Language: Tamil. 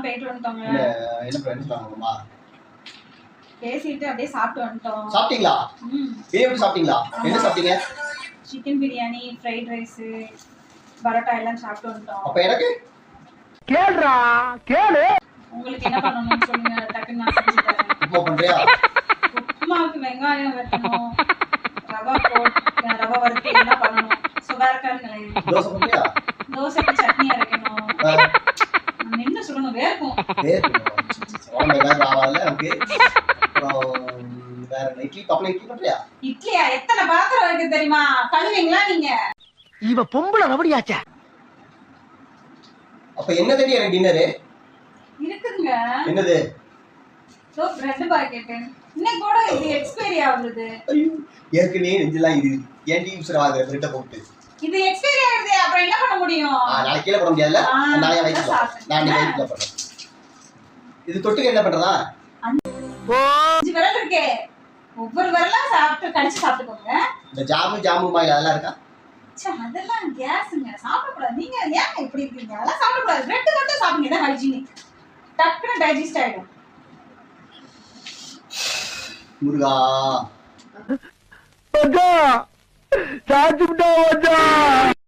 போயிட்டு வந்துட்டோங்க. என்ன சொன்னாங்கம்மா? பேசிட்டு அப்படியே சாப்பிட்டு வந்துட்டோம். சாப்பிட்டீங்களா? எப்படி சாப்பிட்டீங்களா? என்ன சாப்பிட்டீங்க? Chicken biryani, fried rice, parotta எல்லாம் சாப்பிட்டு வந்துட்டோம். அப்ப எனக்கு கேளுடா கேளு. உங்களுக்கு என்ன பண்ணணும்னு சொல்லுங்க, டக்குன்னு நான் செஞ்சு தரேன். உப்புமா பண்றியா? உப்புமாவுக்கு வெங்காயம் வெட்டணும், ரவை வறுத்து எல்லாம் பண்ணணும். சுகா இருக்காருங்களேன். தோசை பண்றியா? தோசைக்கு சட்னி அரைக்கணும். நின்று சொல்லணும், வேர்க்கும். இட்லி பப்பளம் இட்லி பண்றியா? இட்லியா? எத்தனை பாத்திரம் இருக்கு தெரியுமா? கழுவீங்களா நீங்க? இவ பொம்பளை ரவடியாச்சா? அப்ப என்ன தெரியும் எனக்கு டின்னரு? இருக்குங்க. என்னது? Bread packet. இன்னைக்கு கூட இது எக்ஸ்பைரி ஆகுது. ஏற்கனவே நெஞ்செல்லாம் இது ஏன்டி உசுர வாங்குற பிரெட்டை போட்டு? இது எக்ஸ்பைரி ஆகுது, அப்புறம் என்ன பண்ண முடியும்? நாளைக்கு கீழே போட முடியாதுல்ல? நாளைக்கு வயிற்றுல நான் வயிற்றுல போடுறேன். இது தொட்டுக்க என்ன பண்றதா? 5 விரல் இருக்கே, ஒவ்வொரு விரலாம் சாப்பிட்டு கடிச்சு சாப்பிட்டுக்கோங்க. இந்த ஜாமு மாயில் அதெல்லாம் இருக்கா? அதெல்லாம் கேஸுங்க, சாப்பிடக்கூடாது. நீங்க ஏன் இப்படி இருக்கீங்க? அதெல்லாம் சாப்பிடக்கூடாது. பிரெட் மட்டும் சாப்பிடுங்க, இதான் ஹைஜீனிக். டக்குன்னு டைஜஸ்ட் ஆயிடும். முருகா சாப்பிட்டா